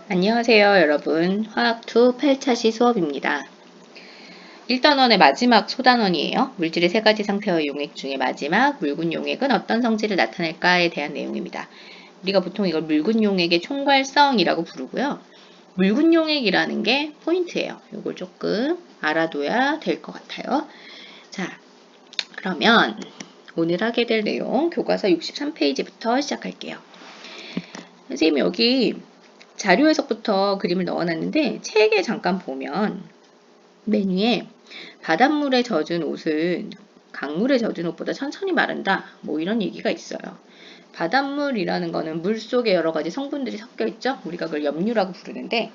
안녕하세요, 여러분. 화학2 8차시 수업입니다. 1단원의 마지막 소단원이에요. 물질의 세 가지 상태의 용액 중에 마지막 묽은 용액은 어떤 성질을 나타낼까에 대한 내용입니다. 우리가 보통 이걸 묽은 용액의 총괄성이라고 부르고요. 묽은 용액이라는 게 포인트예요. 이걸 조금 알아둬야 될 것 같아요. 자, 그러면 오늘 하게 될 내용 교과서 63페이지부터 시작할게요. 선생님 여기 자료 해석부터 그림을 넣어놨는데 책에 잠깐 보면 메뉴에 바닷물에 젖은 옷은 강물에 젖은 옷보다 천천히 마른다. 뭐 이런 얘기가 있어요. 바닷물이라는 거는 물 속에 여러 가지 성분들이 섞여 있죠. 우리가 그걸 염류라고 부르는데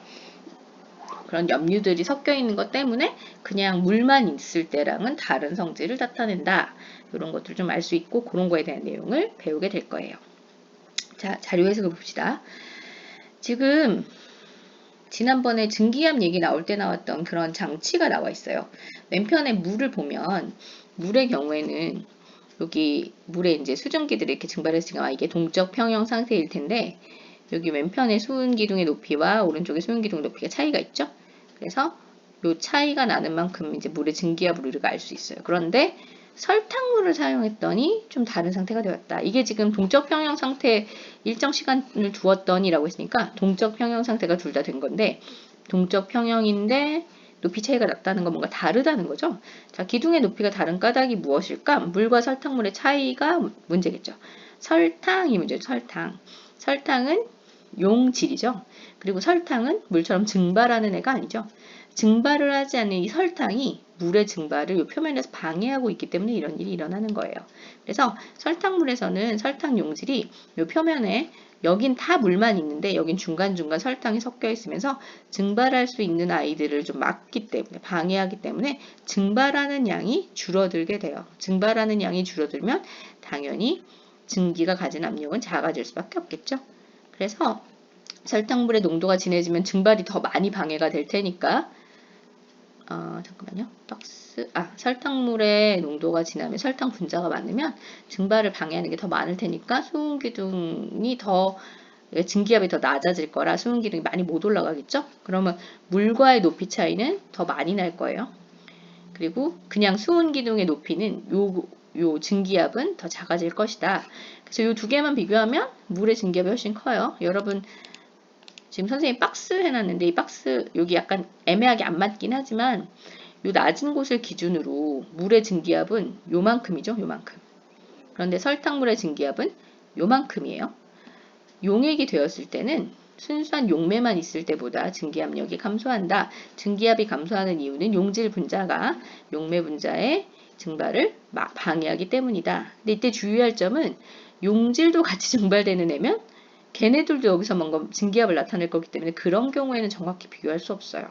그런 염류들이 섞여 있는 것 때문에 그냥 물만 있을 때랑은 다른 성질을 나타낸다. 이런 것들 좀 알 수 있고 그런 거에 대한 내용을 배우게 될 거예요. 자, 자료 해석을 봅시다. 지금 지난번에 증기압 얘기 나올 때 나왔던 그런 장치가 나와 있어요. 왼편에 물을 보면 물의 경우에는 여기 물에 이제 수증기들이 이렇게 증발했으니까 이게 동적 평형 상태일 텐데 여기 왼편에 수은 기둥의 높이와 오른쪽에 수은 기둥의 높이가 차이가 있죠. 그래서 이 차이가 나는 만큼 이제 물의 증기압을 우리가 알 수 있어요. 그런데 설탕물을 사용했더니 좀 다른 상태가 되었다. 이게 지금 동적 평형 상태 일정 시간을 두었더니라고 했으니까 동적 평형 상태가 둘 다 된 건데 동적 평형인데 높이 차이가 났다는 건 뭔가 다르다는 거죠. 자, 기둥의 높이가 다른 까닭이 무엇일까? 물과 설탕물의 차이가 문제겠죠. 설탕이 문제죠. 설탕은 용질이죠. 그리고 설탕은 물처럼 증발하는 애가 아니죠. 증발을 하지 않는 이 설탕이 물의 증발을 이 표면에서 방해하고 있기 때문에 이런 일이 일어나는 거예요. 그래서 설탕물에서는 설탕 용질이 이 표면에 여긴 다 물만 있는데 여긴 중간중간 설탕이 섞여 있으면서 증발할 수 있는 아이들을 좀 막기 때문에 방해하기 때문에 증발하는 양이 줄어들게 돼요. 증발하는 양이 줄어들면 당연히 증기가 가진 압력은 작아질 수밖에 없겠죠. 그래서 설탕물의 농도가 진해지면 증발이 더 많이 방해가 될 테니까 잠깐만요. 설탕물의 농도가 진하면 설탕 분자가 많으면 증발을 방해하는 게 더 많을 테니까 수은기둥이 더 증기압이 더 낮아질 거라 수은기둥이 많이 못 올라가겠죠? 그러면 물과의 높이 차이는 더 많이 날 거예요. 그리고 그냥 수은기둥의 높이는 요 증기압은 더 작아질 것이다. 그래서 요 두 개만 비교하면 물의 증기압이 훨씬 커요. 여러분 지금 선생님이 박스 해놨는데 이 박스 여기 약간 애매하게 안 맞긴 하지만 요 낮은 곳을 기준으로 물의 증기압은 요만큼이죠. 요만큼. 그런데 설탕물의 증기압은 요만큼이에요. 용액이 되었을 때는 순수한 용매만 있을 때보다 증기압력이 감소한다. 증기압이 감소하는 이유는 용질 분자가 용매 분자의 증발을 방해하기 때문이다. 근데 이때 주의할 점은 용질도 같이 증발되는 애면 걔네들도 여기서 뭔가 증기압을 나타낼 거기 때문에 그런 경우에는 정확히 비교할 수 없어요.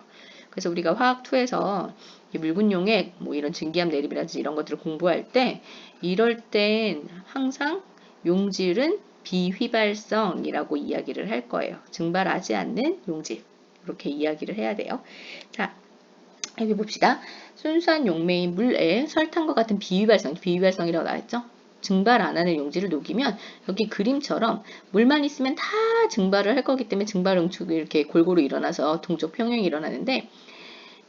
그래서 우리가 화학2에서 묽은 용액, 뭐 이런 증기압 내림이라든지 이런 것들을 공부할 때 이럴 땐 항상 용질은 비휘발성이라고 이야기를 할 거예요. 증발하지 않는 용질. 이렇게 이야기를 해야 돼요. 자, 여기 봅시다. 순수한 용매인 물에 설탕과 같은 비휘발성이라고 나왔죠? 증발 안 하는 용질을 녹이면 여기 그림처럼 물만 있으면 다 증발을 할 거기 때문에 증발 응축이 이렇게 골고루 일어나서 동적 평형이 일어나는데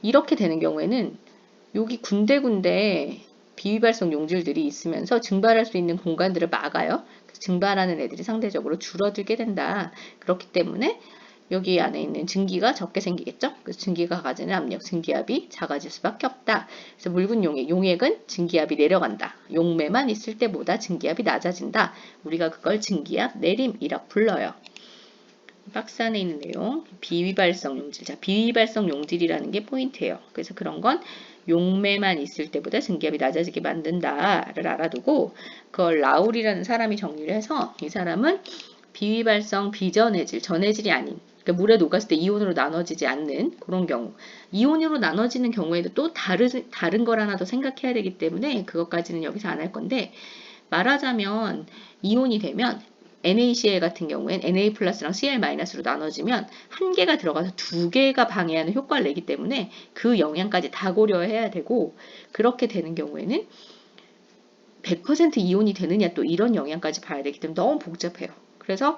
이렇게 되는 경우에는 여기 군데군데 비휘발성 용질들이 있으면서 증발할 수 있는 공간들을 막아요. 증발하는 애들이 상대적으로 줄어들게 된다. 그렇기 때문에 여기 안에 있는 증기가 적게 생기겠죠. 그래서 증기가 가지는 압력, 증기압이 작아질 수밖에 없다. 그래서 묽은 용액은 증기압이 내려간다. 용매만 있을 때보다 증기압이 낮아진다. 우리가 그걸 증기압 내림이라고 불러요. 박스 안에 있는 내용, 비휘발성 용질. 자, 비휘발성 용질이라는 게 포인트예요. 그래서 그런 건 용매만 있을 때보다 증기압이 낮아지게 만든다를 알아두고 그걸 라울이라는 사람이 정리를 해서 이 사람은 비휘발성 비전해질, 전해질이 아닌 그러니까 물에 녹았을 때 이온으로 나눠지지 않는 그런 경우 이온으로 나눠지는 경우에도 또 다른 걸 하나 더 생각해야 되기 때문에 그것까지는 여기서 안 할 건데 말하자면 이온이 되면 NaCl 같은 경우엔 Na 플러스랑 Cl 마이너스로 나눠지면 한 개가 들어가서 두 개가 방해하는 효과를 내기 때문에 그 영향까지 다 고려해야 되고 그렇게 되는 경우에는 100% 이온이 되느냐 또 이런 영향까지 봐야 되기 때문에 너무 복잡해요. 그래서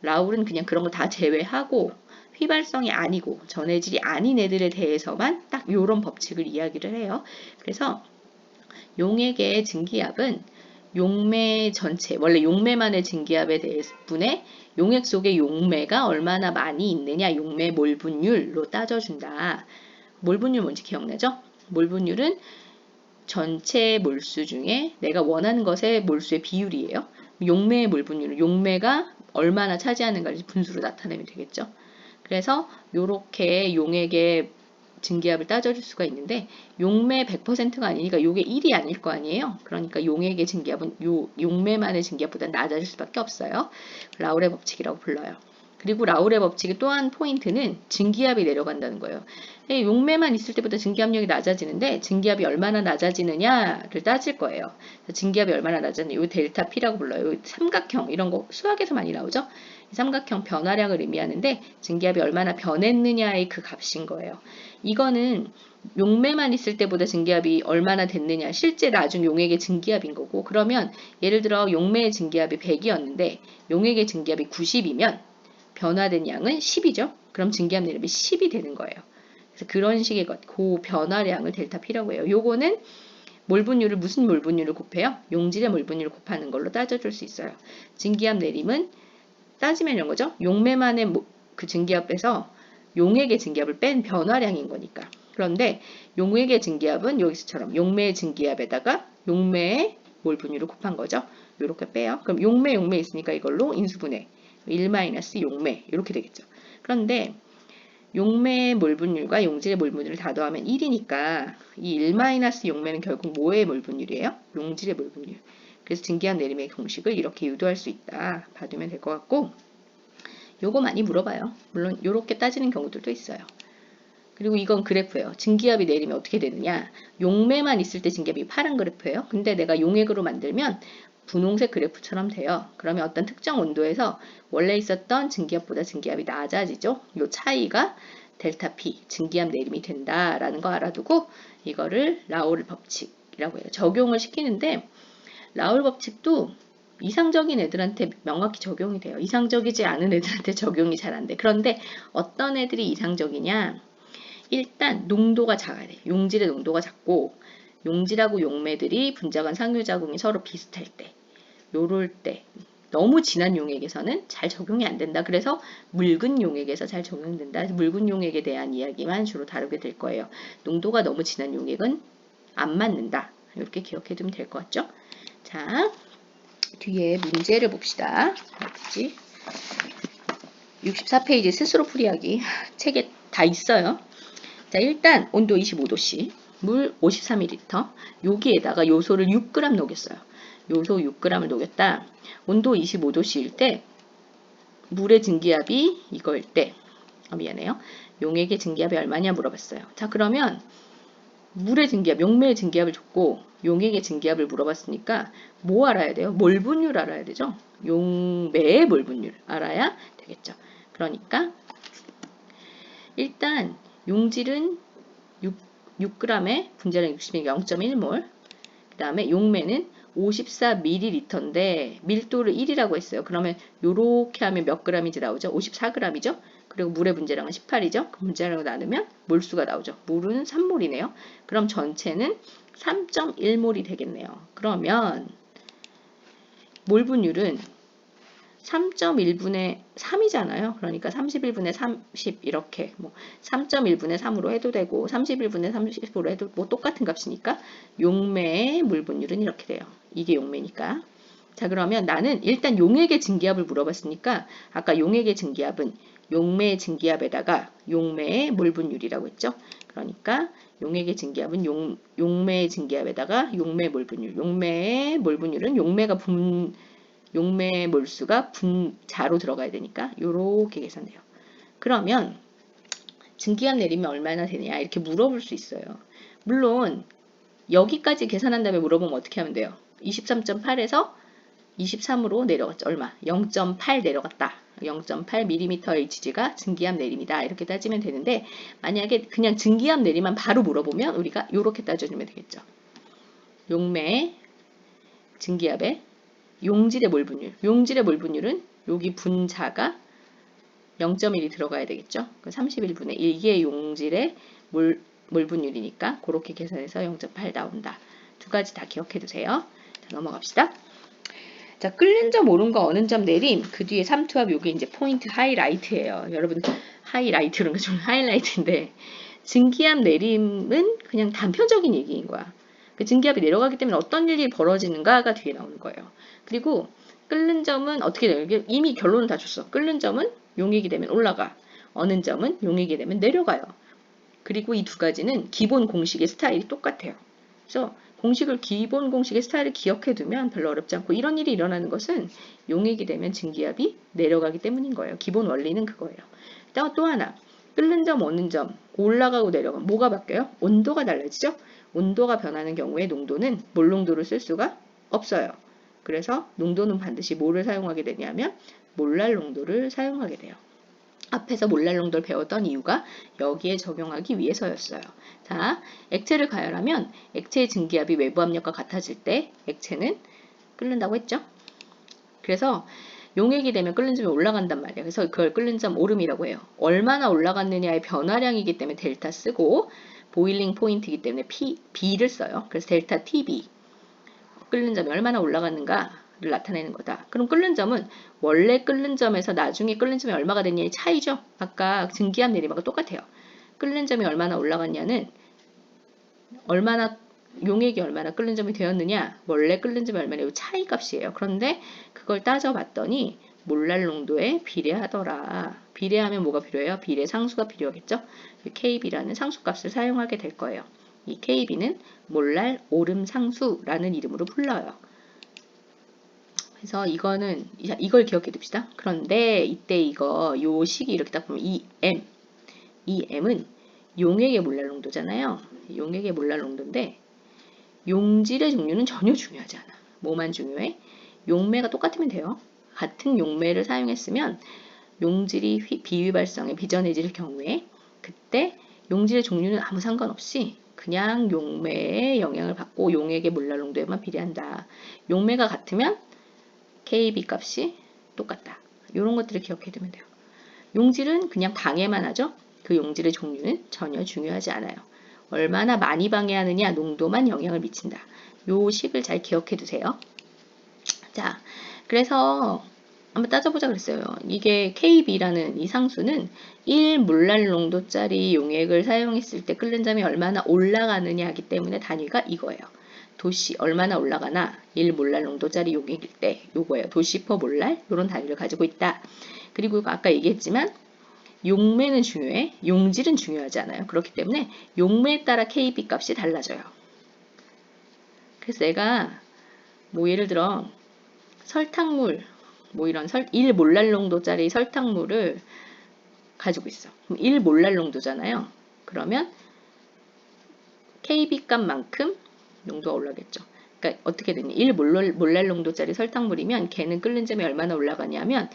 라울은 그냥 그런 거 다 제외하고 휘발성이 아니고 전해질이 아닌 애들에 대해서만 딱 요런 법칙을 이야기를 해요. 그래서 용액의 증기압은 용매 전체, 원래 용매만의 증기압에 대해분에 용액 속에 용매가 얼마나 많이 있느냐, 용매 몰분율로 따져준다. 몰분율 뭔지 기억나죠? 몰분율은 전체 몰수 중에 내가 원하는 것의 몰수의 비율이에요. 용매의 몰분율은 용매가 얼마나 차지하는가를 분수로 나타내면 되겠죠. 그래서 이렇게 용액의 증기압을 따져줄 수가 있는데 용매 100%가 아니니까 요게 1이 아닐 거 아니에요. 그러니까 용액의 증기압은 용매만의 증기압보다 낮아질 수밖에 없어요. 라울의 법칙이라고 불러요. 그리고 라울의 법칙의 또 한 포인트는 증기압이 내려간다는 거예요. 용매만 있을 때보다 증기압력이 낮아지는데 증기압이 얼마나 낮아지느냐를 따질 거예요. 증기압이 얼마나 낮아지느냐, 이 델타 P라고 불러요. 삼각형 이런 거 수학에서 많이 나오죠. 삼각형 변화량을 의미하는데 증기압이 얼마나 변했느냐의 그 값인 거예요. 이거는 용매만 있을 때보다 증기압이 얼마나 됐느냐, 실제 나중 용액의 증기압인 거고, 그러면 예를 들어 용매의 증기압이 100이었는데 용액의 증기압이 90이면 변화된 양은 10이죠. 그럼 증기압 내림이 10이 되는 거예요. 그래서 그런 식의 것, 그 변화량을 델타 P라고 해요. 요거는 몰분율을 무슨 몰분율을 곱해요? 용질의 몰분율을 곱하는 걸로 따져줄 수 있어요. 증기압 내림은 따지면 이런 거죠. 용매만의 그 증기압에서 용액의 증기압을 뺀 변화량인 거니까. 그런데 용액의 증기압은 여기서처럼 용매의 증기압에다가 용매의 몰분율을 곱한 거죠. 이렇게 빼요. 그럼 용매 있으니까 이걸로 인수분해 1-용매 이렇게 되겠죠. 그런데 용매의 몰분율과 용질의 몰분율을 다 더하면 1이니까 이 1-용매는 결국 뭐의 몰분율이에요? 용질의 몰분율. 그래서 증기압 내림의 공식을 이렇게 유도할 수 있다. 봐두면 될 것 같고, 요거 많이 물어봐요. 물론 이렇게 따지는 경우들도 있어요. 그리고 이건 그래프예요. 증기압이 내리면 어떻게 되느냐. 용매만 있을 때 증기압이 파란 그래프예요. 근데 내가 용액으로 만들면 분홍색 그래프처럼 돼요. 그러면 어떤 특정 온도에서 원래 있었던 증기압보다 증기압이 낮아지죠. 이 차이가 델타 P, 증기압 내림이 된다라는 거 알아두고 이거를 라울 법칙이라고 해요. 적용을 시키는데 라울 법칙도 이상적인 애들한테 명확히 적용이 돼요. 이상적이지 않은 애들한테 적용이 잘 안 돼. 그런데 어떤 애들이 이상적이냐? 일단 농도가 작아야 돼. 용질의 농도가 작고 용질하고 용매들이 분자간 상유작용이 서로 비슷할 때, 요럴 때 너무 진한 용액에서는 잘 적용이 안 된다. 그래서 묽은 용액에서 잘 적용된다. 묽은 용액에 대한 이야기만 주로 다루게 될 거예요. 농도가 너무 진한 용액은 안 맞는다. 이렇게 기억해 두면 될 것 같죠? 자, 뒤에 문제를 봅시다. 어디지? 64페이지 스스로 풀이하기. 책에 다 있어요. 자, 일단 온도 25도씨, 물 53ml, 여기에다가 요소를 6g 녹였어요. 요소 6g을 녹였다. 온도 25도씨일 때 물의 증기압이 이거일 때, 미안해요. 용액의 증기압이 얼마냐 물어봤어요. 자, 그러면 물의 증기압, 용매의 증기압을 줬고 용액의 증기압을 물어봤으니까 뭐 알아야 돼요? 몰분율 알아야 되죠? 용매의 몰분율 알아야 되겠죠. 그러니까 일단 용질은 6g에 분자량 60이니까 0.1몰. 그 다음에 용매는 54ml인데 밀도를 1이라고 했어요. 그러면 요렇게 하면 몇 g인지 나오죠? 54g이죠? 그리고 물의 분자량은 18이죠? 그 분자량을 나누면 몰수가 나오죠. 물은 3몰이네요. 그럼 전체는 3.1몰이 되겠네요. 그러면 몰분율은 3.1분의 3이잖아요. 그러니까 31분의 30 이렇게 뭐 3.1분의 3으로 해도 되고 31분의 30으로 해도 뭐 똑같은 값이니까 용매의 물분율은 이렇게 돼요. 이게 용매니까. 자, 그러면 나는 일단 용액의 증기압을 물어봤으니까 아까 용액의 증기압은 용매의 증기압에다가 용매의 물분율이라고 했죠. 그러니까 용액의 증기압은 용매의 증기압에다가 용매 물분율. 용매의 물분율은 용매의 몰수가 분자로 들어가야 되니까 요렇게 계산돼요. 그러면 증기압 내리면 얼마나 되냐 이렇게 물어볼 수 있어요. 물론 여기까지 계산한 다음에 물어보면 어떻게 하면 돼요? 23.8에서 23으로 내려갔죠. 얼마? 0.8 내려갔다. 0.8mmHg가 증기압 내림이다. 이렇게 따지면 되는데 만약에 그냥 증기압 내림만 바로 물어보면 우리가 요렇게 따져주면 되겠죠. 용매 증기압의 용질의 몰분율. 용질의 몰분율은 여기 분자가 0.1이 들어가야 되겠죠. 31분의 1 이게 용질의 몰분율이니까 그렇게 계산해서 0.8 나온다. 두 가지 다 기억해 두세요. 자, 넘어갑시다. 자, 끓는 점 오름과 어는 점 내림, 그 뒤에 삼투압, 요게 이제 포인트 하이라이트예요. 여러분 하이라이트 그런 거 좀 하이라이트인데, 증기압 내림은 그냥 단편적인 얘기인 거야. 그 증기압이 내려가기 때문에 어떤 일이 벌어지는가가 뒤에 나오는 거예요. 그리고 끓는 점은 어떻게 돼요? 이미 결론을 다 줬어. 끓는 점은 용액이 되면 올라가, 어는 점은 용액이 되면 내려가요. 그리고 이 두 가지는 기본 공식의 스타일이 똑같아요. 그래서 기본 공식의 스타일을 기억해 두면 별로 어렵지 않고, 이런 일이 일어나는 것은 용액이 되면 증기압이 내려가기 때문인 거예요. 기본 원리는 그거예요. 또 하나, 끓는 점, 어는 점, 올라가고 내려가면 뭐가 바뀌어요? 온도가 달라지죠? 온도가 변하는 경우에 농도는 몰농도를 쓸 수가 없어요. 그래서 농도는 반드시 뭐를 사용하게 되냐면 몰랄 농도를 사용하게 돼요. 앞에서 몰랄 농도를 배웠던 이유가 여기에 적용하기 위해서였어요. 자, 액체를 가열하면 액체의 증기압이 외부 압력과 같아질 때 액체는 끓는다고 했죠. 그래서 용액이 되면 끓는 점이 올라간단 말이에요. 그래서 그걸 끓는 점 오름이라고 해요. 얼마나 올라갔느냐의 변화량이기 때문에 델타 쓰고, 보일링 포인트이기 때문에 B를 써요. 그래서 델타 TB, 끓는 점이 얼마나 올라갔는가를 나타내는 거다. 그럼 끓는 점은 원래 끓는 점에서 나중에 끓는 점이 얼마가 됐냐의 차이죠. 아까 증기압 내림하고 똑같아요. 끓는 점이 얼마나 올라갔냐는 용액이 얼마나 끓는 점이 되었느냐, 원래 끓는 점이 얼마나, 이 차이 값이에요. 그런데 그걸 따져봤더니 몰랄 농도에 비례하더라. 비례하면 뭐가 필요해요? 비례 상수가 필요하겠죠. KB라는 상수값을 사용하게 될 거예요. 이 KB는 몰랄 오름 상수라는 이름으로 불러요. 그래서 이걸 기억해 둡시다. 그런데 이때 요 식이 이렇게 딱 보면 이 M은 용액의 몰랄 농도잖아요. 용액의 몰랄 농도인데 용질의 종류는 전혀 중요하지 않아. 뭐만 중요해? 용매가 똑같으면 돼요. 같은 용매를 사용했으면 용질이 비위발성에 비전해질 경우에 그때 용질의 종류는 아무 상관없이 그냥 용매의 영향을 받고 용액의 몰랄 농도에만 비례한다. 용매가 같으면 KB 값이 똑같다. 이런 것들을 기억해 두면 돼요. 용질은 그냥 방해만 하죠. 그 용질의 종류는 전혀 중요하지 않아요. 얼마나 많이 방해하느냐, 농도만 영향을 미친다. 요 식을 잘 기억해 두세요. 자, 그래서 한번 따져보자 그랬어요. 이게 KB라는 이 상수는 1몰랄 농도짜리 용액을 사용했을 때 끓는 점이 얼마나 올라가느냐 하기 때문에 단위가 이거예요. 도시 얼마나 올라가나 1몰랄 농도짜리 용액일 때 요거예요. 도시 퍼 몰랄, 요런 단위를 가지고 있다. 그리고 아까 얘기했지만 용매는 중요해, 용질은 중요하지 않아요. 그렇기 때문에 용매에 따라 KB 값이 달라져요. 그래서 내가 예를 들어 설탕물, 이런 1몰랄 농도짜리 설탕물을 가지고 있어. 그럼 1몰랄 농도잖아요. 그러면 KB 값만큼 농도가 올라겠죠. 그러니까 어떻게 되니? 1몰랄 농도짜리 설탕물이면 걔는 끓는 점이 얼마나 올라가냐면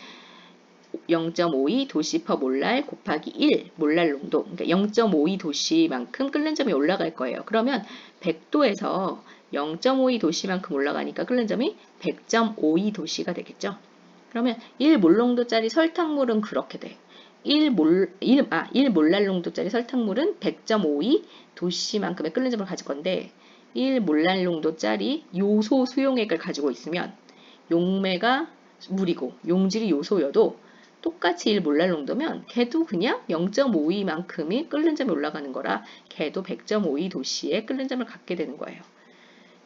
0.52 도시 퍼 몰랄 곱하기 1 몰랄 농도, 그러니까 0.52 도시만큼 끓는 점이 올라갈 거예요. 그러면 100도에서 0.52 도시만큼 올라가니까 끓는 점이 100.52 도시가 되겠죠. 그러면 1몰 농도짜리 설탕물은 그렇게 돼. 1몰랄 농도짜리 설탕물은 100.52 도시만큼의 끓는 점을 가질 건데 1몰랄 농도짜리 요소 수용액을 가지고 있으면 용매가 물이고 용질이 요소여도 똑같이 1몰랄 농도면 걔도 그냥 0.52만큼이 끓는 점이 올라가는 거라 걔도 100.52 도시의 끓는 점을 갖게 되는 거예요.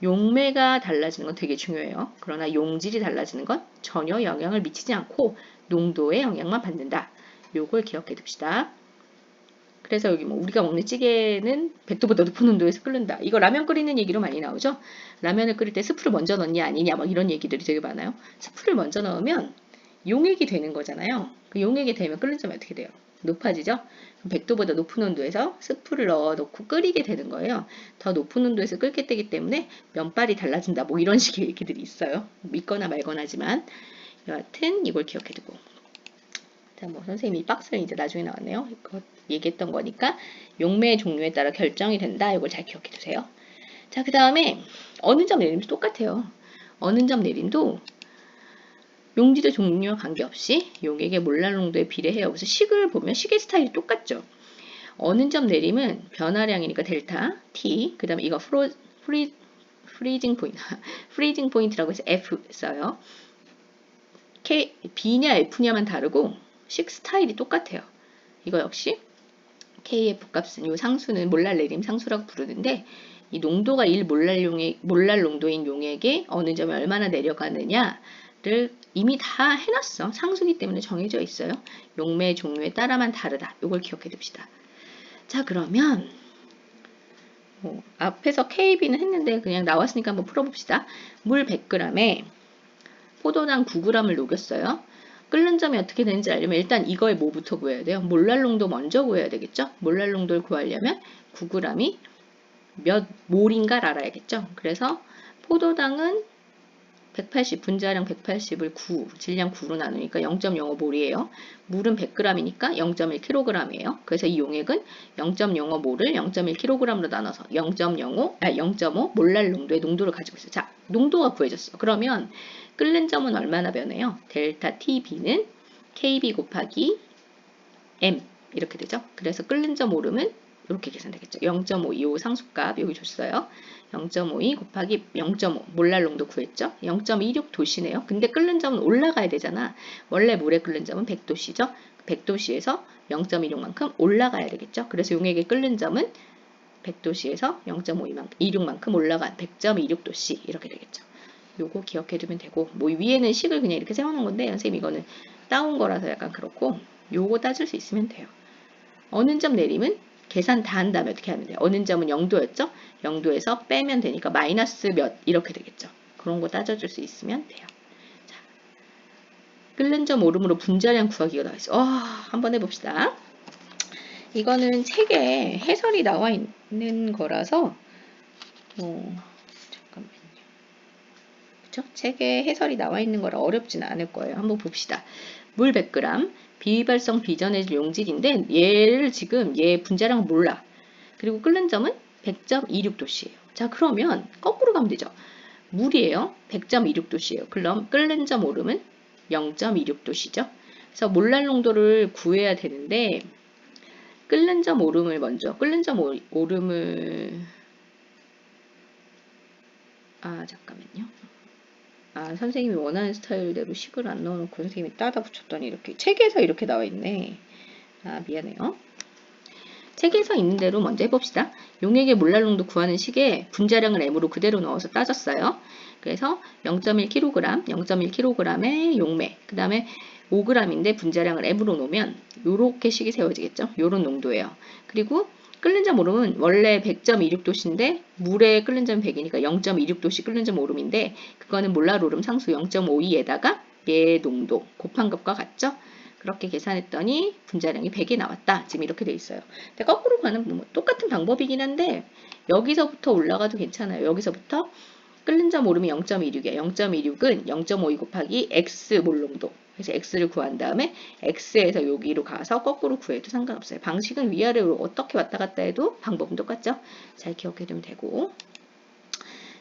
용매가 달라지는 건 되게 중요해요. 그러나 용질이 달라지는 건 전혀 영향을 미치지 않고 농도에 영향만 받는다. 요걸 기억해 둡시다. 그래서 여기 우리가 먹는 찌개는 100도보다 높은 온도에서 끓는다. 이거 라면 끓이는 얘기로 많이 나오죠. 라면을 끓일 때 스프를 먼저 넣냐 아니냐 이런 얘기들이 되게 많아요. 스프를 먼저 넣으면 용액이 되는 거잖아요. 그 용액이 되면 끓는 점이 어떻게 돼요? 높아지죠? 100도보다 높은 온도에서 스프를 넣어놓고 끓이게 되는 거예요. 더 높은 온도에서 끓게 되기 때문에 면발이 달라진다. 이런 식의 얘기들이 있어요. 믿거나 말거나지만 여하튼 이걸 기억해두고. 자, 선생님이 박스는 이제 나중에 나왔네요. 이거 얘기했던 거니까 용매의 종류에 따라 결정이 된다. 이걸 잘 기억해두세요. 자, 그 다음에 어는 점 내림도 똑같아요. 어는 점 내림도 용질의 종류와 관계없이 용액의 몰랄 농도에 비례해요. 그래서 식을 보면 식의 스타일이 똑같죠. 어느 점 내림은 변화량이니까 델타 T, 그 다음에 이거 프리징 포인트, 프리징 포인트라고 해서 F 써요. B냐 F냐만 다르고 식 스타일이 똑같아요. 이거 역시 KF 값은 이 상수는 몰랄 내림 상수라고 부르는데 이 농도가 1몰랄 농도인 용액에 어느 점에 얼마나 내려가느냐를 이미 다 해놨어. 상수기 때문에 정해져 있어요. 용매 종류에 따라만 다르다. 이걸 기억해 둡시다. 자, 그러면 앞에서 KB는 했는데 그냥 나왔으니까 한번 풀어봅시다. 물 100g에 포도당 9g을 녹였어요. 끓는 점이 어떻게 되는지 알려면 일단 이거에 뭐부터 구해야 돼요? 몰랄 농도 먼저 구해야 되겠죠? 몰랄 농도를 구하려면 9g이 몇 몰인가를 알아야겠죠? 그래서 포도당은 180, 분자량 180을 9, 질량 9로 나누니까 0.05몰이에요. 물은 100g이니까 0.1kg이에요. 그래서 이 용액은 0.05몰을 0.1kg로 나눠서 0.5 몰랄 농도의 농도를 가지고 있어요. 자, 농도가 구해졌어. 그러면 끓는 점은 얼마나 변해요? 델타 TB는 KB 곱하기 M 이렇게 되죠. 그래서 끓는 점 오름은 이렇게 계산되겠죠. 0.525 상수값 여기 줬어요. 0.52 곱하기 0.5 몰랄 농도 구했죠. 0.26 도씨네요. 근데 끓는 점은 올라가야 되잖아. 원래 물에 끓는 점은 100도씨죠. 100도씨에서 0.26만큼 올라가야 되겠죠. 그래서 용액의 끓는 점은 100도씨에서 0.26만큼 올라간 100.26도씨 이렇게 되겠죠. 요거 기억해 두면 되고 뭐 위에는 식을 그냥 이렇게 세워놓은 건데 선생님 이거는 따온 거라서 약간 그렇고 요거 따질 수 있으면 돼요. 어느 점 내림은 계산 다 한 다음에 어떻게 하면 돼요? 어느 점은 0도였죠? 0도에서 빼면 되니까 마이너스 몇 이렇게 되겠죠. 그런 거 따져줄 수 있으면 돼요. 자, 끓는 점 오름으로 분자량 구하기가 나와 있어. 한번 해봅시다. 이거는 책에 해설이 나와 있는 거라서 잠깐만요. 그쵸? 책에 해설이 나와 있는 거라 어렵지는 않을 거예요. 한번 봅시다. 물 100g 비발성 비전해질 용질인데 얘를 지금 얘 분자량은 몰라. 그리고 끓는 점은 100.26도씨예요. 자, 그러면 거꾸로 가면 되죠. 물이에요. 100.26도씨예요. 그럼 끓는 점 오름은 0.26도씨죠. 그래서 몰랄 농도를 구해야 되는데 끓는 점 오름을 먼저 끓는 점 오름을 잠깐만요. 선생님이 원하는 스타일대로 식을 안 넣어놓고 선생님이 따다 붙였더니 이렇게 책에서 이렇게 나와 있네. 미안해요. 책에서 있는 대로 먼저 해봅시다. 용액의 몰랄 농도 구하는 식에 분자량을 M으로 그대로 넣어서 따졌어요. 그래서 0.1kg, 0.1kg의 용매, 그 다음에 5g인데 분자량을 M으로 놓으면 이렇게 식이 세워지겠죠. 요런 농도예요. 그리고 끓는 점 오름은 원래 100.26도씨인데 물에 끓는 점 100이니까 0.26도씨 끓는 점 오름인데 그거는 몰랄 오름 상수 0.52에다가 얘 농도 곱한 것과 같죠. 그렇게 계산했더니 분자량이 100이 나왔다. 지금 이렇게 돼 있어요. 근데 거꾸로 가는 뭐 똑같은 방법이긴 한데 여기서부터 올라가도 괜찮아요. 여기서부터 끓는 점 오름이 0.26이에요. 0.26은 0.52 곱하기 x 몰농도. 그래서 x를 구한 다음에 x에서 여기로 가서 거꾸로 구해도 상관없어요. 방식은 위아래로 어떻게 왔다 갔다 해도 방법은 똑같죠. 잘 기억해 두면 되고.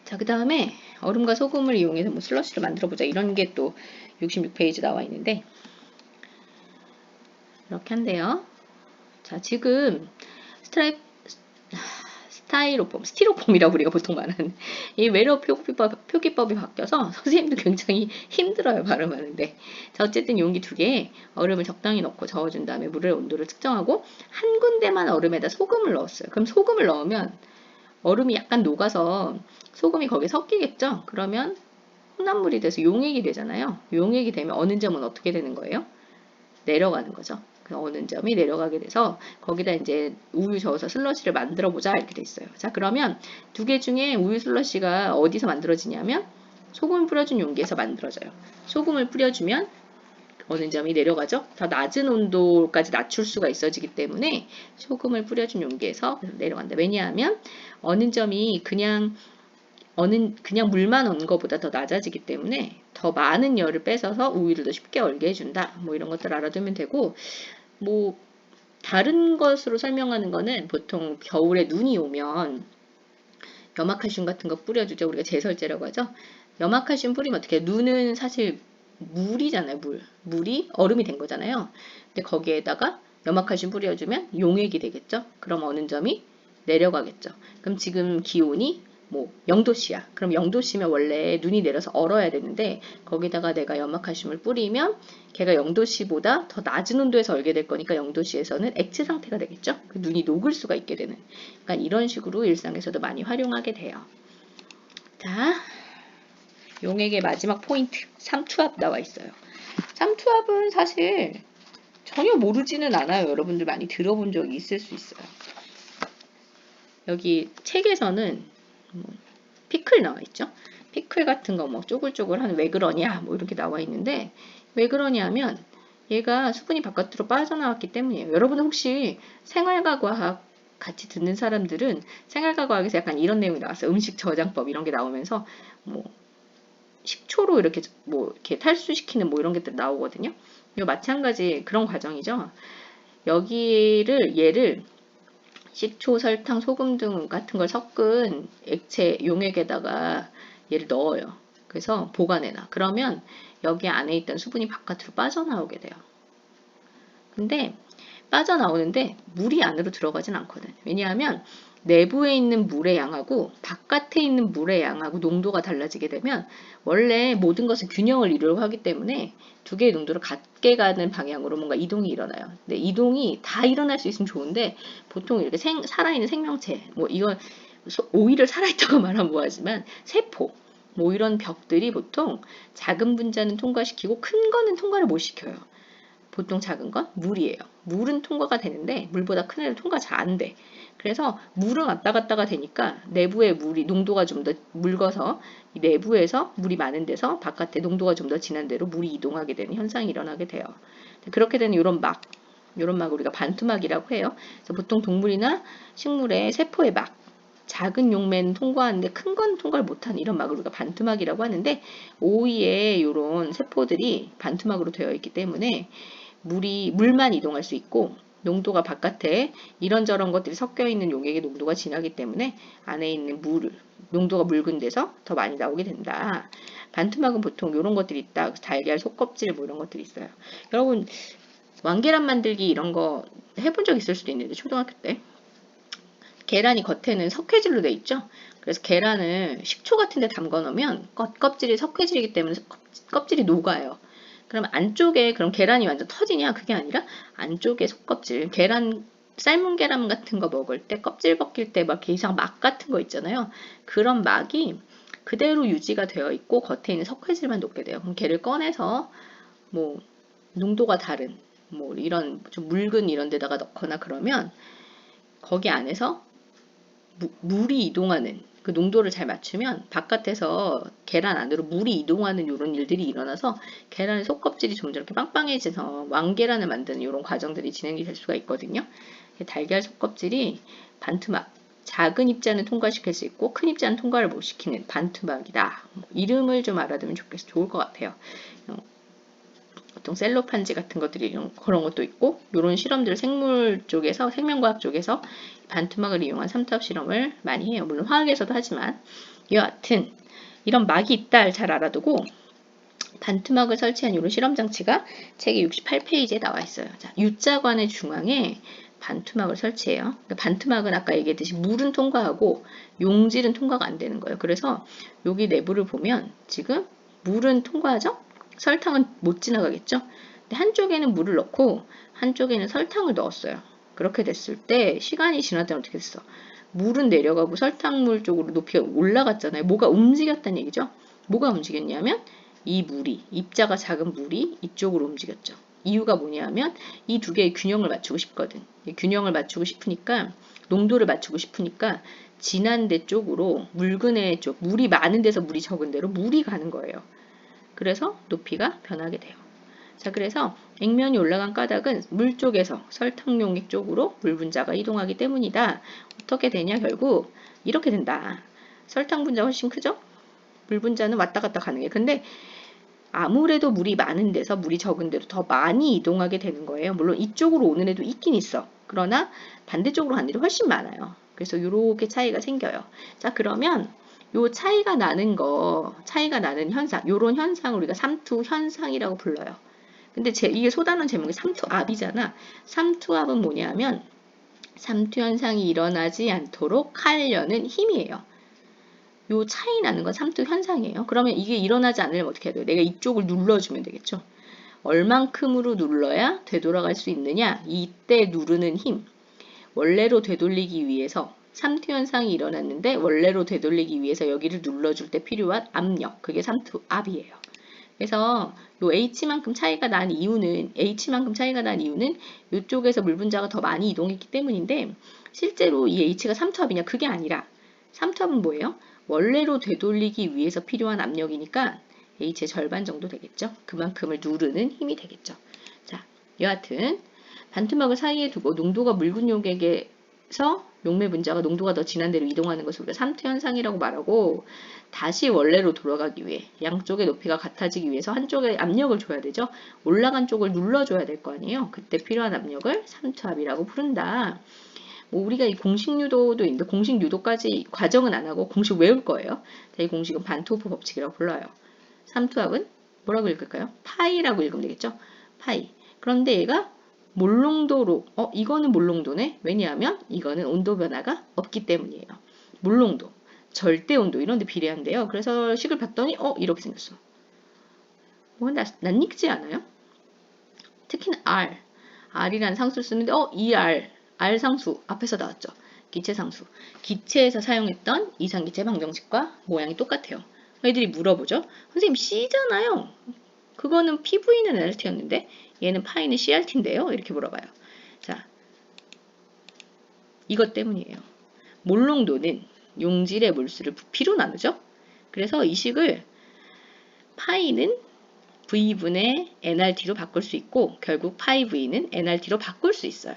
자, 그 다음에 얼음과 소금을 이용해서 뭐 슬러시를 만들어 보자. 이런 게 또 66페이지 나와 있는데 이렇게 한대요. 자, 지금 스티로폼이라고 우리가 보통 말하는 이 외래어 표기법이 바뀌어서 선생님도 굉장히 힘들어요, 발음하는데. 자, 어쨌든 용기 2개에 얼음을 적당히 넣고 저어준 다음에 물의 온도를 측정하고 한 군데만 얼음에다 소금을 넣었어요. 그럼 소금을 넣으면 얼음이 약간 녹아서 소금이 거기에 섞이겠죠? 그러면 혼합물이 돼서 용액이 되잖아요. 용액이 되면 어느 점은 어떻게 되는 거예요? 내려가는 거죠. 어느 점이 내려가게 돼서 거기다 이제 우유 저어서 슬러시를 만들어 보자 이렇게 돼 있어요. 자, 그러면 2개 중에 우유 슬러시가 어디서 만들어지냐면 소금을 뿌려준 용기에서 만들어져요. 소금을 뿌려주면 어느 점이 내려가죠. 더 낮은 온도까지 낮출 수가 있어지기 때문에 소금을 뿌려준 용기에서 내려간다. 왜냐하면 어느 점이 그냥 물만 넣은 것보다 더 낮아지기 때문에 더 많은 열을 뺏어서 우유를 더 쉽게 얼게 해준다. 뭐 이런 것들 알아두면 되고, 뭐 다른 것으로 설명하는 거는 보통 겨울에 눈이 오면 염화칼슘 같은 거 뿌려주죠. 우리가 제설제라고 하죠. 염화칼슘 뿌리면 어떻게 해요? 눈은 사실 물이잖아요, 물. 물이 얼음이 된 거잖아요. 근데 거기에다가 염화칼슘 뿌려주면 용액이 되겠죠? 그럼 어느 점이 내려가겠죠. 그럼 지금 기온이 뭐 0도씨야. 그럼 0도씨면 원래 눈이 내려서 얼어야 되는데 거기다가 내가 염화칼슘을 뿌리면 걔가 0도씨보다 더 낮은 온도에서 얼게 될 거니까 0도씨에서는 액체 상태가 되겠죠. 그 눈이 녹을 수가 있게 되는. 그러니까 이런 식으로 일상에서도 많이 활용하게 돼요. 자, 용액의 마지막 포인트, 삼투압 나와 있어요. 삼투압은 사실 전혀 모르지는 않아요. 여러분들 많이 들어본 적이 있을 수 있어요. 여기 책에서는 피클 나와 있죠. 피클 같은 거 뭐 쪼글쪼글한 왜 그러냐 뭐 이렇게 나와 있는데 왜 그러냐 하면 얘가 수분이 바깥으로 빠져나왔기 때문이에요. 여러분 혹시 생활과 과학 같이 듣는 사람들은 생활과 과학에서 약간 이런 내용이 나왔어요. 음식 저장법 이런 게 나오면서 뭐 식초로 이렇게 뭐 이렇게 탈수시키는 뭐 이런 것들 나오거든요. 이 마찬가지 그런 과정이죠. 얘를 식초, 설탕, 소금 등 같은 걸 섞은 액체 용액에다가 얘를 넣어요. 그래서 보관해놔. 그러면 여기 안에 있던 수분이 바깥으로 빠져나오게 돼요. 근데 빠져나오는데 물이 안으로 들어가진 않거든. 왜냐하면 내부에 있는 물의 양하고 바깥에 있는 물의 양하고 농도가 달라지게 되면 원래 모든 것은 균형을 이루려고 하기 때문에 두 개의 농도를 같게 가는 방향으로 뭔가 이동이 일어나요. 근데 이동이 다 일어날 수 있으면 좋은데 보통 이렇게 살아있는 생명체, 뭐 이건 오이를 살아있다고 말하면 뭐하지만 세포, 뭐 이런 벽들이 보통 작은 분자는 통과시키고 큰 거는 통과를 못 시켜요. 보통 작은 건 물이에요. 물은 통과가 되는데 물보다 큰 애는 통과 잘 안 돼. 그래서 물은 왔다 갔다가 되니까 내부의 물이 농도가 좀 더 묽어서 내부에서 물이 많은 데서 바깥에 농도가 좀 더 진한 데로 물이 이동하게 되는 현상이 일어나게 돼요. 그렇게 되는 이런 막을 우리가 반투막이라고 해요. 그래서 보통 동물이나 식물의 세포의 막, 작은 용매는 통과하는데 큰 건 통과를 못하는 이런 막을 우리가 반투막이라고 하는데 오이의 이런 세포들이 반투막으로 되어 있기 때문에 물만 이동할 수 있고 농도가 바깥에 이런저런 것들이 섞여 있는 용액의 농도가 진하기 때문에 안에 있는 농도가 묽은 데서 더 많이 나오게 된다. 반투막은 보통 이런 것들이 있다. 달걀 속껍질 뭐 이런 것들이 있어요. 여러분 왕계란 만들기 이런 거 해본 적 있을 수도 있는데 초등학교 때 계란이 겉에는 석회질로 돼 있죠. 그래서 계란을 식초 같은 데 담가 놓으면 껍질이 석회질이기 때문에 껍질이 녹아요. 그럼 안쪽에 그럼 계란이 완전 터지냐? 그게 아니라 안쪽에 속껍질, 삶은 계란 같은 거 먹을 때 껍질 벗길 때 막 이상 막 같은 거 있잖아요. 그런 막이 그대로 유지가 되어 있고 겉에 있는 석회질만 녹게 돼요. 그럼 걔를 꺼내서 뭐 농도가 다른 뭐 이런 좀 묽은 이런 데다가 넣거나 그러면 거기 안에서 물이 이동하는 그 농도를 잘 맞추면 바깥에서 계란 안으로 물이 이동하는 이런 일들이 일어나서 계란의 속껍질이 점점 이렇게 빵빵해져서 왕계란을 만드는 이런 과정들이 진행이 될 수가 있거든요. 달걀 속껍질이 반투막, 작은 입자는 통과시킬 수 있고 큰 입자는 통과를 못 시키는 반투막이다. 이름을 좀 알아두면 좋을 것 같아요. 보통 셀로판지 같은 것들이 그런 것도 있고 이런 실험들 생명과학 쪽에서 반투막을 이용한 삼투압 실험을 많이 해요. 물론 화학에서도 하지만 여하튼 이런 막이 있다 잘 알아두고 반투막을 설치한 이런 실험 장치가 책의 68페이지에 나와 있어요. 자, U자관의 중앙에 반투막을 설치해요. 반투막은 아까 얘기했듯이 물은 통과하고 용질은 통과가 안 되는 거예요. 그래서 여기 내부를 보면 지금 물은 통과하죠? 설탕은 못 지나가겠죠? 근데 한쪽에는 물을 넣고 한쪽에는 설탕을 넣었어요. 그렇게 됐을 때 시간이 지나다 어떻게 됐어? 물은 내려가고 설탕물 쪽으로 높이가 올라갔잖아요. 뭐가 움직였다는 얘기죠? 뭐가 움직였냐면 입자가 작은 물이 이쪽으로 움직였죠. 이유가 뭐냐면 이 두 개의 균형을 맞추고 싶거든. 균형을 맞추고 싶으니까 농도를 맞추고 싶으니까 진한 데 쪽으로 묽은 애 쪽, 물이 많은 데서 물이 적은 데로 물이 가는 거예요. 그래서 높이가 변하게 돼요. 자, 그래서 액면이 올라간 까닭은 물 쪽에서 설탕 용액 쪽으로 물 분자가 이동하기 때문이다. 어떻게 되냐? 결국 이렇게 된다. 설탕 분자가 훨씬 크죠? 물 분자는 왔다 갔다 가는 게. 근데 아무래도 물이 많은 데서 물이 적은 데로 더 많이 이동하게 되는 거예요. 물론 이쪽으로 오는 애도 있긴 있어. 그러나 반대쪽으로 가는 애도 훨씬 많아요. 그래서 이렇게 차이가 생겨요. 자, 그러면 요 차이가 나는 현상, 요런 현상을 우리가 삼투 현상이라고 불러요. 근데 이게 소단원 제목이 삼투압이잖아. 삼투압은 뭐냐면 삼투 현상이 일어나지 않도록 하려는 힘이에요. 요 차이 나는 건 삼투 현상이에요. 그러면 이게 일어나지 않으려면 어떻게 해야 돼요? 내가 이쪽을 눌러주면 되겠죠. 얼만큼으로 눌러야 되돌아갈 수 있느냐? 이때 누르는 힘. 원래로 되돌리기 위해서 삼투 현상이 일어났는데 원래로 되돌리기 위해서 여기를 눌러줄 때 필요한 압력. 그게 삼투압이에요. 그래서 요 H만큼 차이가 난 이유는 이쪽에서 물 분자가 더 많이 이동했기 때문인데 실제로 이 H가 삼투압이냐? 그게 아니라 삼투압은 뭐예요? 원래로 되돌리기 위해서 필요한 압력이니까 H의 절반 정도 되겠죠. 그만큼을 누르는 힘이 되겠죠. 자, 여하튼 반투막을 사이에 두고 농도가 묽은 용액에서 용매 분자가 농도가 더 진한 데로 이동하는 것을 우리가 삼투 현상이라고 말하고 다시 원래로 돌아가기 위해 양쪽의 높이가 같아지기 위해서 한쪽에 압력을 줘야 되죠. 올라간 쪽을 눌러줘야 될 거 아니에요. 그때 필요한 압력을 삼투압이라고 부른다. 뭐 우리가 이 공식 유도도 있는데 공식 유도까지 과정은 안 하고 공식 외울 거예요. 이 공식은 반토프 법칙이라고 불러요. 삼투압은 뭐라고 읽을까요? 파이라고 읽으면 되겠죠. 파이. 그런데 얘가 몰농도로 이거는 몰농도네. 왜냐하면 이거는 온도 변화가 없기 때문이에요. 몰농도, 절대 온도 이런 데 비례한데요. 그래서 식을 봤더니 이렇게 생겼어. 낯익지 않아요? 특히나 R이라는 상수를 쓰는데 이 R 상수 앞에서 나왔죠. 기체 상수. 기체에서 사용했던 이상기체 방정식과 모양이 똑같아요. 애들이 물어보죠. 선생님 C잖아요. 그거는 PV는 NRT였는데 얘는 파이는 CRT인데요. 이렇게 물어봐요. 자, 이것 때문이에요. 몰농도는 용질의 몰수를 부피로 나누죠. 그래서 이 식을 파이는 V분의 NRT로 바꿀 수 있고 결국 파이 V는 NRT로 바꿀 수 있어요.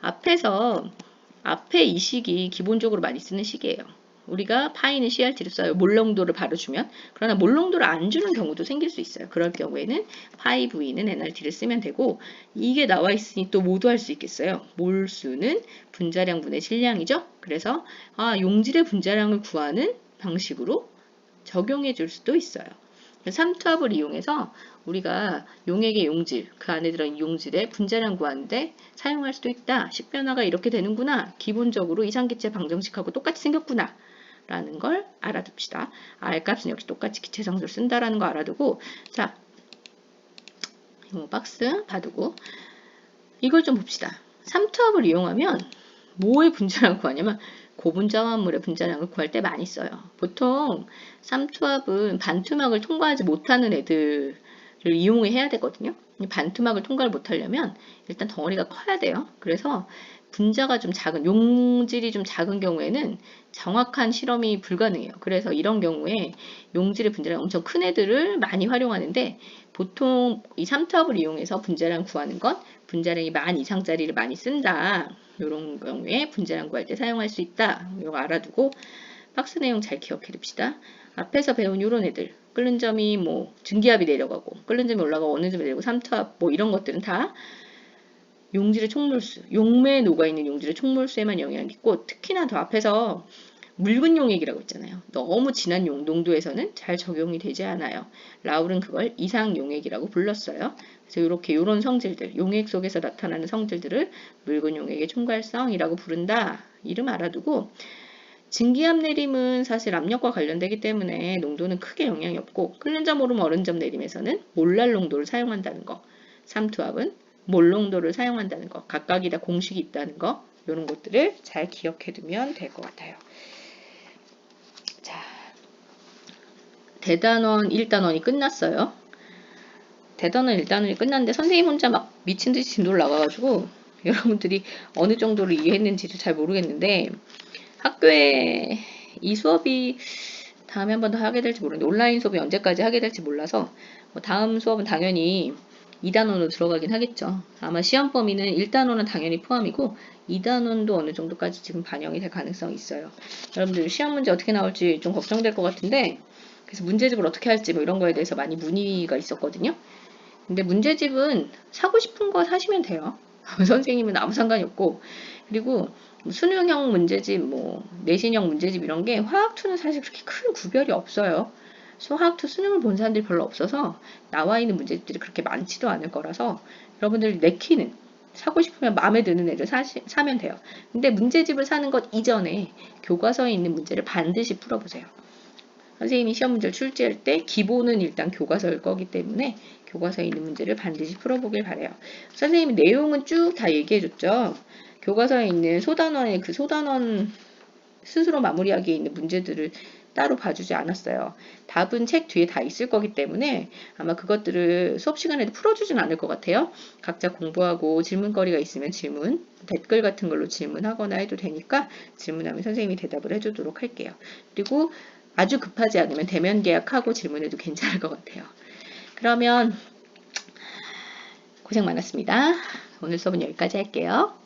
앞에 이 식이 기본적으로 많이 쓰는 식이에요. 우리가 파이는 CRT를 써요. 몰농도를 바로 주면. 그러나 몰농도를 안 주는 경우도 생길 수 있어요. 그럴 경우에는 파이 V는 NRT를 쓰면 되고 이게 나와 있으니 또 모두 할 수 있겠어요. 몰수는 분자량분의 질량이죠. 그래서 용질의 분자량을 구하는 방식으로 적용해 줄 수도 있어요. 삼투압을 이용해서 우리가 용액의 용질, 그 안에 들어있는 용질의 분자량 구하는데 사용할 수도 있다. 식변화가 이렇게 되는구나. 기본적으로 이상기체 방정식하고 똑같이 생겼구나. 라는 걸 알아둡시다. R값은 역시 똑같이 기체상수를 쓴다라는 거 알아두고 자, 이거 박스 봐두고 이걸 좀 봅시다. 삼투압을 이용하면 뭐의 분자량을 구하냐면 고분자화합물의 분자량을 구할 때 많이 써요. 보통 삼투압은 반투막을 통과하지 못하는 애들을 이용해야 되거든요. 반투막을 통과를 못하려면 일단 덩어리가 커야 돼요. 그래서 분자가 좀 작은, 용질이 좀 작은 경우에는 정확한 실험이 불가능해요. 그래서 이런 경우에 용질의 분자량 엄청 큰 애들을 많이 활용하는데 보통 이 삼투압을 이용해서 분자량 구하는 건 분자량이 10,000 이상짜리를 많이 쓴다. 이런 경우에 분자량 구할 때 사용할 수 있다. 이거 알아두고 박스 내용 잘 기억해 둡시다. 앞에서 배운 이런 애들 끓는 점이 뭐 증기압이 내려가고 끓는 점이 올라가고 어느 점이 내려가고 삼투압 뭐 이런 것들은 다 용질의 총몰수, 용매에 녹아있는 용질의 총몰수에만 영향이 있고 특히나 더 앞에서 묽은 용액이라고 있잖아요. 너무 진한 농도에서는 잘 적용이 되지 않아요. 라울은 그걸 이상 용액이라고 불렀어요. 그래서 이렇게 이런 성질들, 용액 속에서 나타나는 성질들을 묽은 용액의 총괄성이라고 부른다. 이름 알아두고 증기압 내림은 사실 압력과 관련되기 때문에 농도는 크게 영향이 없고 끓는 점 오르면 얼은 점 내림에서는 몰랄 농도를 사용한다는 거. 삼투압은 몰 농도를 사용한다는 거. 각각이 다 공식이 있다는 거. 이런 것들을 잘 기억해 두면 될 것 같아요. 자, 대단원 1단원이 끝났어요. 대단원 1단원이 끝났는데 선생님 혼자 막 미친 듯이 진도를 나가가지고 여러분들이 어느 정도로 이해했는지를 잘 모르겠는데 학교에 이 수업이 다음에 한 번 더 하게 될지 모르는데 온라인 수업이 언제까지 하게 될지 몰라서 다음 수업은 당연히 2단원으로 들어가긴 하겠죠. 아마 시험 범위는 1단원은 당연히 포함이고 2단원도 어느 정도까지 지금 반영이 될 가능성이 있어요. 여러분들 시험 문제 어떻게 나올지 좀 걱정될 것 같은데 그래서 문제집을 어떻게 할지 뭐 이런 거에 대해서 많이 문의가 있었거든요. 근데 문제집은 사고 싶은 거 사시면 돼요. 선생님은 아무 상관이 없고 그리고 수능형 문제집, 뭐 내신형 문제집 이런 게 화학2는 사실 그렇게 큰 구별이 없어요. 수학2 수능을 본 사람들이 별로 없어서 나와 있는 문제집들이 그렇게 많지도 않을 거라서 여러분들 내키는 사고 싶으면 마음에 드는 애를 사면 돼요. 근데 문제집을 사는 것 이전에 교과서에 있는 문제를 반드시 풀어보세요. 선생님이 시험 문제를 출제할 때 기본은 일단 교과서일 거기 때문에 교과서에 있는 문제를 반드시 풀어보길 바래요. 선생님이 내용은 쭉 다 얘기해줬죠. 교과서에 있는 소단원의 그 소단원 스스로 마무리하기에 있는 문제들을 따로 봐주지 않았어요. 답은 책 뒤에 다 있을 거기 때문에 아마 그것들을 수업 시간에도 풀어주진 않을 것 같아요. 각자 공부하고 질문거리가 있으면 질문, 댓글 같은 걸로 질문하거나 해도 되니까 질문하면 선생님이 대답을 해주도록 할게요. 그리고 아주 급하지 않으면 대면 계약하고 질문해도 괜찮을 것 같아요. 그러면 고생 많았습니다. 오늘 수업은 여기까지 할게요.